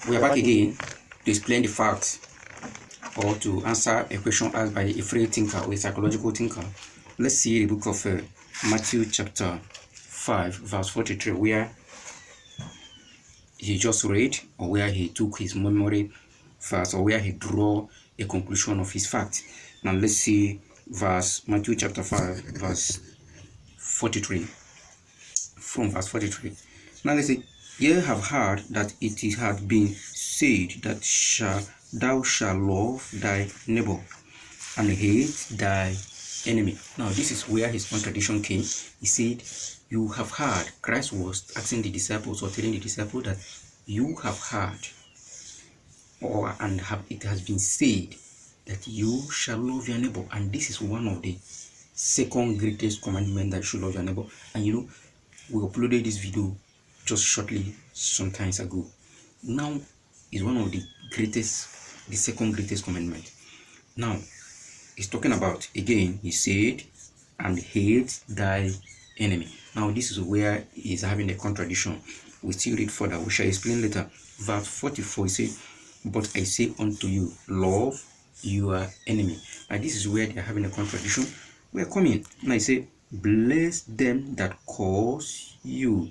We are back again to explain the facts or to answer a question asked by a free thinker or a psychological thinker. Let's see the book of Matthew chapter 5 verse 43, where he just read, or where he took his memory first, or where he draw a conclusion of his fact. Now let's see Matthew chapter 5 verse 43, from verse 43. Now let's see. Ye have heard that it had been said that thou shalt love thy neighbor and hate thy enemy. Now this is where his contradiction came. He said, you have heard. Christ was asking the disciples, or telling the disciples, that you have heard, it has been said that you shall love your neighbor, and this is one of the second greatest commandment, that you should love your neighbor. And you know, we uploaded this video just shortly some times ago. Now is one of the second greatest commandment. Now he's talking about, again he said, and hate thy enemy. Now this is where he's having a contradiction. We still read further, we shall explain later. Verse 44, he said, but I say unto you, love your enemy. And this is where they're having a contradiction. We're coming. Now he said, bless them that curse you,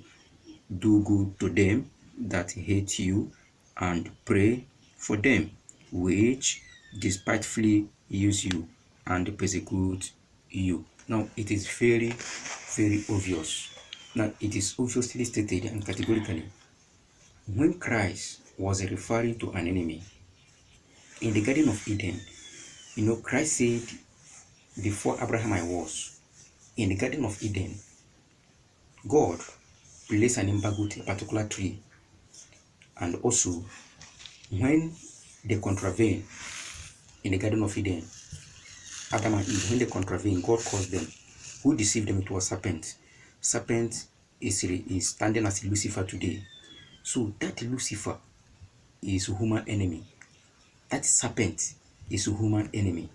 do good to them that hate you, and pray for them which despitefully use you and persecute you. Now it is very, very obvious. Now it is obviously stated and categorically, when Christ was referring to an enemy in the Garden of Eden, Christ said, before Abraham I was. In the Garden of Eden, God placed an embargo to a particular tree. And also, when they contravened in the Garden of Eden, Adam and Eve, when they contravened, God caused them. Who deceived them? It was serpent. Serpent is standing as Lucifer today. So that Lucifer is a human enemy. That serpent is a human enemy.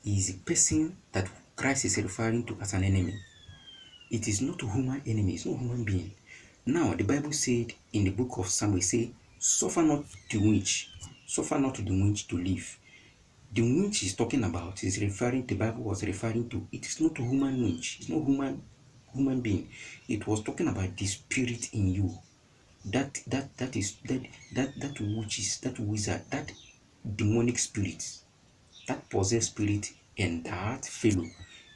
He is a person that Christ is referring to as an enemy. It is not a human enemy, it's not a human being. Now the Bible said in the book of Samuel, say, suffer not the witch to live. The witch is talking about, the Bible was referring to, it is not a human witch, it's not human being. It was talking about the spirit in you. That witches, that wizard, that demonic spirit, that possessed spirit, and that fellow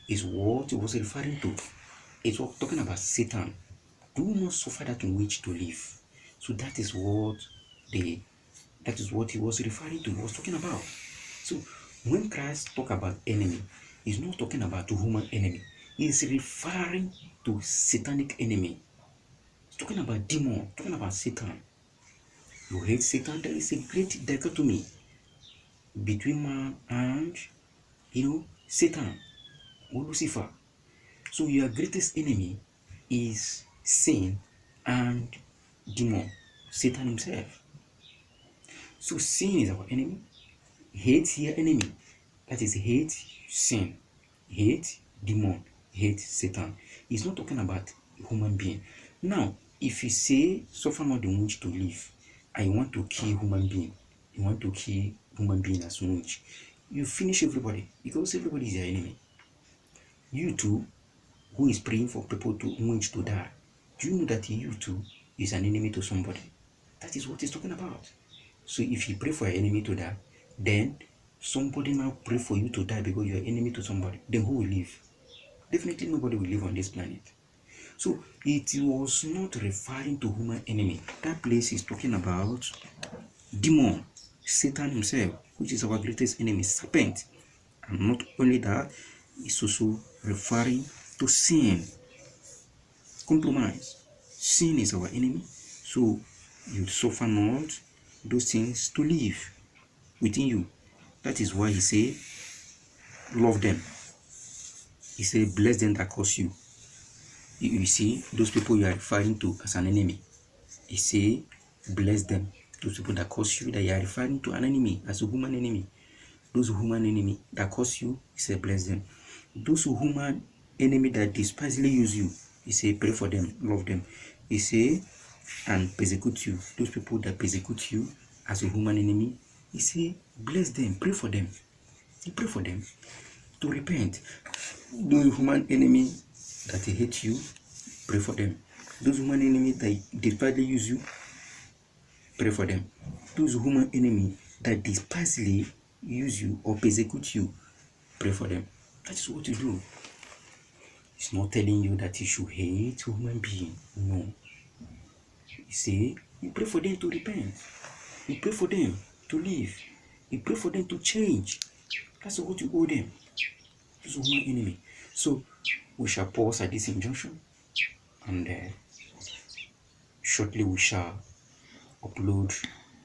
is what it was referring to. It was talking about Satan. Do not suffer that witch to live. So that is what he was referring to, he was talking about. So when Christ talk about enemy, he's not talking about a human enemy. He's referring to satanic enemy. He's talking about demon, talking about Satan. You hate Satan, there is a great dichotomy between man and Satan or Lucifer. So your greatest enemy is sin and demon, Satan himself. So sin is our enemy, hate here enemy. That is hate sin, hate demon, hate Satan. He's not talking about a human being. Now, if you say suffer not the witch to live, and you want to kill human being, as witch, you finish everybody, because everybody is your enemy. You too, who is praying for people to die, do you know that you too is an enemy to somebody? That is what he's talking about. So if you pray for your enemy to die, then somebody now pray for you to die because you're an enemy to somebody, then who will live? Definitely nobody will live on this planet. So it was not referring to human enemy. That place is talking about demon, Satan himself, which is our greatest enemy, serpent. And not only that, it's also referring to sin, compromise. Sin is our enemy, so you suffer not those things to live within you. That is why he said, love them. He said, bless them that curse you. You see, those people you are referring to as an enemy, he said, bless them. Those people that curse you, that you are referring to an enemy, as a human enemy. Those human enemy that curse you, he said, bless them. Those human enemy that despisefully use you, he said, pray for them, love them. He said, and persecute you, those people that persecute you as a human enemy, he say, bless them, pray for them. You pray for them to repent. Those human enemy that hate you, pray for them. Those human enemy that despitefully use you, pray for them. Those human enemy that despisefully use you or persecute you, pray for them. That is what you do. It's not telling you that you should hate a human being. No. You say, you pray for them to repent. You pray for them to live. You pray for them to change. That's what you owe them. This is human enemy. So we shall pause at this injunction, and shortly we shall upload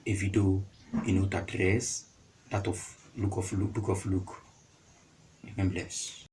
a video, that address that of Book of Luke. Remember bless.